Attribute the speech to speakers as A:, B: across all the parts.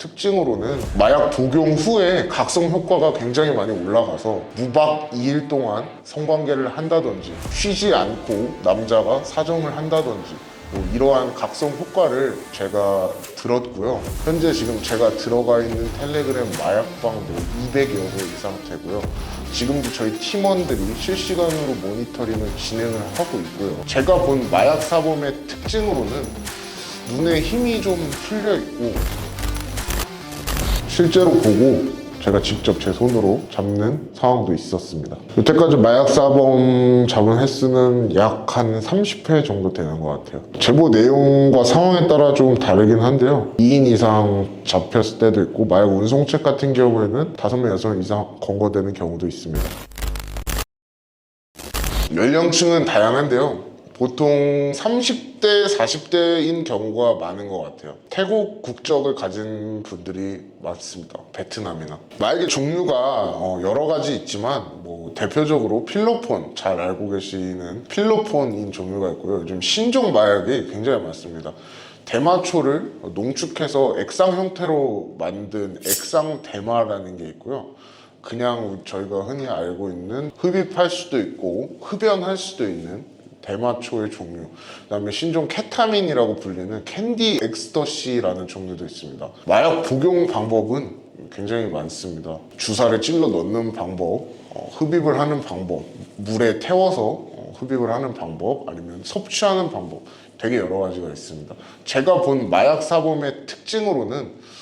A: 특징으로는 마약 복용 후에 각성 효과가 굉장히 많이 올라가서 무박 2일 동안 성관계를 한다든지 쉬지 않고 남자가 사정을 한다든지 뭐 이러한 각성 효과를 제가 들었고요. 현재 지금 제가 들어가 있는 텔레그램 마약방도 200여 개 이상 되고요. 지금도 저희 팀원들이 실시간으로 모니터링을 진행을 하고 있고요. 제가 본 마약 사범의 특징으로는 눈에 힘이 좀 풀려 있고 실제로 보고 제가 직접 제 손으로 잡는 상황도 있었습니다. 여태까지 마약 사범 잡은 횟수는 약 한 30회 정도 되는 것 같아요. 제보 내용과 상황에 따라 좀 다르긴 한데요. 2인 이상 잡혔을 때도 있고 마약 운송책 같은 경우에는 5명, 6명 이상 검거되는 경우도 있습니다. 연령층은 다양한데요. 보통 30대, 40대인 경우가 많은 것 같아요. 태국 국적을 가진 분들이 많습니다. 베트남이나. 마약의 종류가 여러 가지 있지만 뭐 대표적으로 필로폰, 잘 알고 계시는 필로폰인 종류가 있고요. 요즘 신종 마약이 굉장히 많습니다. 대마초를 농축해서 액상 형태로 만든 액상 대마라는 게 있고요. 그냥 저희가 흔히 알고 있는 흡입할 수도 있고 흡연할 수도 있는 대마초의 종류, 그다음에 신종 케타민이라고 불리는 캔디 엑스터시라는 종류도 있습니다. 마약 복용 방법은 굉장히 많습니다. 주사를 찔러 넣는 방법, 흡입을 하는 방법, 물에 태워서 흡입을 하는 방법, 아니면 섭취하는 방법, 되게 여러 가지가 있습니다. 제가 본 마약 사범의 특징으로는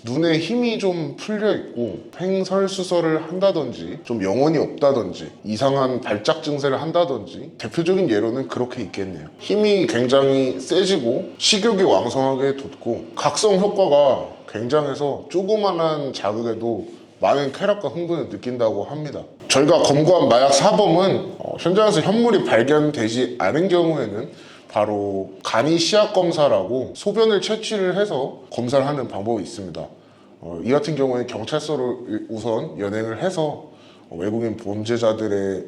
A: 눈에 힘이 좀 풀려 있고 횡설수설을 한다든지 좀 영혼이 없다든지 이상한 발작 증세를 한다든지 대표적인 예로는 그렇게 있겠네요. 힘이 굉장히 세지고 식욕이 왕성하게 돋고 각성 효과가 굉장해서 조그만한 자극에도 많은 쾌락과 흥분을 느낀다고 합니다. 저희가 검거한 마약 사범은 현장에서 현물이 발견되지 않은 경우에는 바로 간이 시약 검사라고 소변을 채취를 해서 검사를 하는 방법이 있습니다. 이 같은 경우에 경찰서를 우선 연행을 해서 외국인 범죄자들의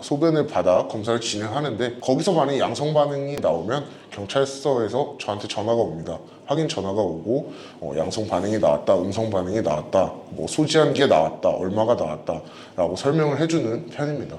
A: 소변을 받아 검사를 진행하는데 거기서 만약 양성 반응이 나오면 경찰서에서 저한테 전화가 옵니다. 확인 전화가 오고 양성 반응이 나왔다, 음성 반응이 나왔다, 뭐 소지한 게 나왔다, 얼마가 나왔다 라고 설명을 해주는 편입니다.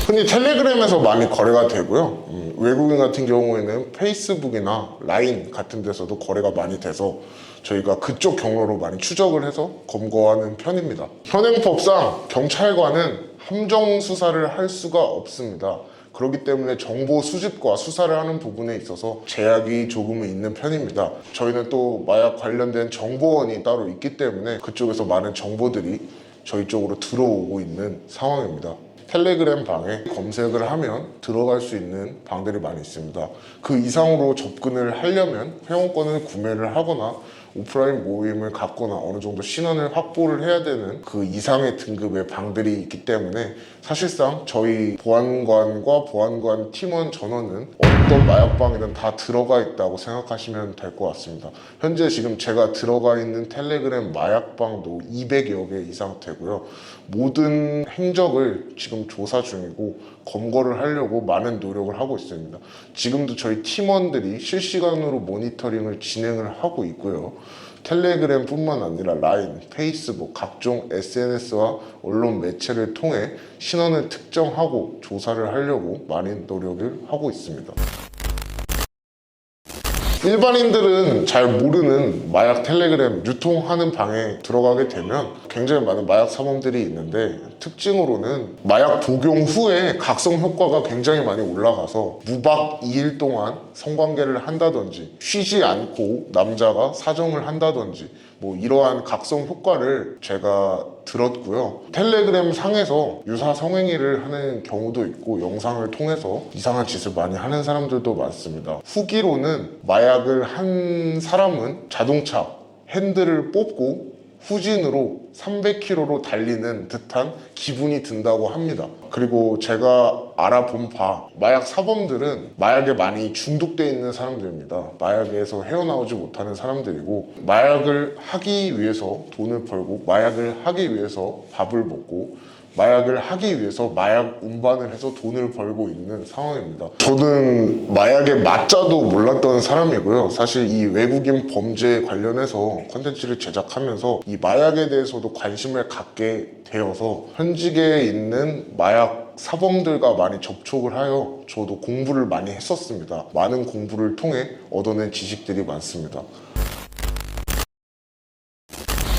A: 흔히 텔레그램에서 많이 거래가 되고요. 외국인 같은 경우에는 페이스북이나 라인 같은 데서도 거래가 많이 돼서 저희가 그쪽 경로로 많이 추적을 해서 검거하는 편입니다. 현행법상 경찰관은 함정 수사를 할 수가 없습니다. 그렇기 때문에 정보 수집과 수사를 하는 부분에 있어서 제약이 조금은 있는 편입니다. 저희는 또 마약 관련된 정보원이 따로 있기 때문에 그쪽에서 많은 정보들이 저희 쪽으로 들어오고 있는 상황입니다. 텔레그램 방에 검색을 하면 들어갈 수 있는 방들이 많이 있습니다. 그 이상으로 접근을 하려면 회원권을 구매를 하거나 오프라인 모임을 갖거나 어느 정도 신원을 확보를 해야 되는 그 이상의 등급의 방들이 있기 때문에 사실상 저희 보안관과 보안관 팀원 전원은 어떤 마약방이든 다 들어가 있다고 생각하시면 될 것 같습니다. 현재 지금 제가 들어가 있는 텔레그램 마약방도 200여 개 이상 되고요. 모든 행적을 지금 조사 중이고 검거를 하려고 많은 노력을 하고 있습니다. 지금도 저희 팀원들이 실시간으로 모니터링을 진행을 하고 있고요. 텔레그램 뿐만 아니라 라인, 페이스북, 각종 SNS와 언론 매체를 통해 신원을 특정하고 조사를 하려고 많은 노력을 하고 있습니다. 일반인들은 잘 모르는 마약 텔레그램 유통하는 방에 들어가게 되면 굉장히 많은 마약 사범들이 있는데 특징으로는 마약 복용 후에 각성 효과가 굉장히 많이 올라가서 무박 2일 동안 성관계를 한다든지 쉬지 않고 남자가 사정을 한다든지 뭐 이러한 각성 효과를 제가 들었고요. 텔레그램 상에서 유사 성행위를 하는 경우도 있고 영상을 통해서 이상한 짓을 많이 하는 사람들도 많습니다. 후기로는 마약을 한 사람은 자동차 핸들을 뽑고 후진으로 300km로 달리는 듯한 기분이 든다고 합니다. 그리고 제가 알아본 바 마약 사범들은 마약에 많이 중독되어 있는 사람들입니다. 마약에서 헤어나오지 못하는 사람들이고 마약을 하기 위해서 돈을 벌고 마약을 하기 위해서 밥을 먹고 마약을 하기 위해서 마약 운반을 해서 돈을 벌고 있는 상황입니다. 저는 마약의 맞자도 몰랐던 사람이고요. 사실 이 외국인 범죄 관련해서 콘텐츠를 제작하면서 이 마약에 대해서도 관심을 갖게 되어서 현직에 있는 마약 사범들과 많이 접촉을 하여 저도 공부를 많이 했었습니다. 많은 공부를 통해 얻어낸 지식들이 많습니다.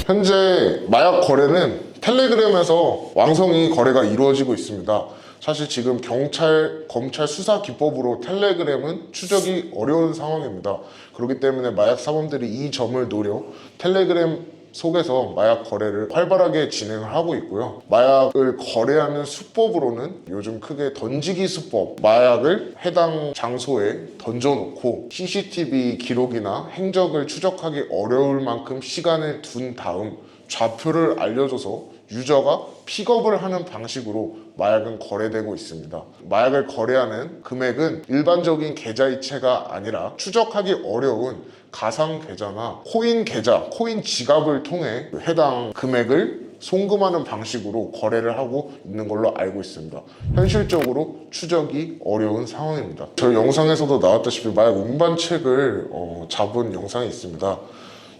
A: 현재 마약 거래는 텔레그램에서 왕성히 거래가 이루어지고 있습니다. 사실 지금 경찰, 검찰 수사 기법으로 텔레그램은 추적이 어려운 상황입니다. 그렇기 때문에 마약 사범들이 이 점을 노려 텔레그램 속에서 마약 거래를 활발하게 진행을 하고 있고요. 마약을 거래하는 수법으로는 요즘 크게 던지기 수법, 마약을 해당 장소에 던져놓고 CCTV 기록이나 행적을 추적하기 어려울 만큼 시간을 둔 다음 좌표를 알려줘서 유저가 픽업을 하는 방식으로 마약은 거래되고 있습니다. 마약을 거래하는 금액은 일반적인 계좌이체가 아니라 추적하기 어려운 가상 계좌나 코인 계좌, 코인 지갑을 통해 해당 금액을 송금하는 방식으로 거래를 하고 있는 걸로 알고 있습니다. 현실적으로 추적이 어려운 상황입니다. 저희 영상에서도 나왔다시피 마약 운반책을 잡은 영상이 있습니다.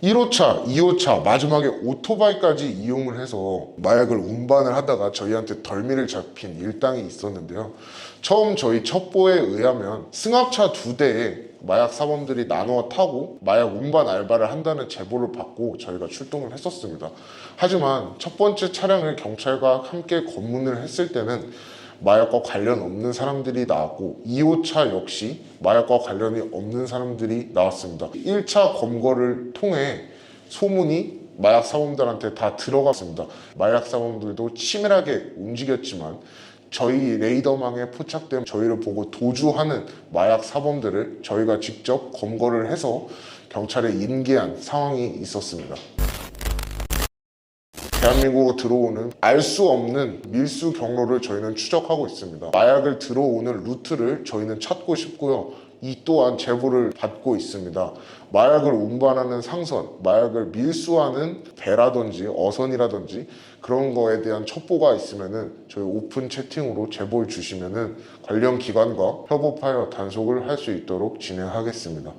A: 1호차, 2호차, 마지막에 오토바이까지 이용을 해서 마약을 운반을 하다가 저희한테 덜미를 잡힌 일당이 있었는데요. 처음 저희 첩보에 의하면 승합차 2대에 마약 사범들이 나누어 타고 마약 운반 알바를 한다는 제보를 받고 저희가 출동을 했었습니다. 하지만 첫 번째 차량을 경찰과 함께 검문을 했을 때는 마약과 관련 없는 사람들이 나왔고 2호차 역시 마약과 관련이 없는 사람들이 나왔습니다. 1차 검거를 통해 소문이 마약 사범들한테 다 들어갔습니다. 마약 사범들도 치밀하게 움직였지만 저희 레이더망에 포착된 저희를 보고 도주하는 마약 사범들을 저희가 직접 검거를 해서 경찰에 인계한 상황이 있었습니다. 대한민국으로 들어오는 알 수 없는 밀수 경로를 저희는 추적하고 있습니다. 마약을 들어오는 루트를 저희는 찾고 싶고요. 이 또한 제보를 받고 있습니다. 마약을 운반하는 상선, 마약을 밀수하는 배라든지 어선이라든지 그런 거에 대한 첩보가 있으면은 저희 오픈 채팅으로 제보를 주시면은 관련 기관과 협업하여 단속을 할 수 있도록 진행하겠습니다.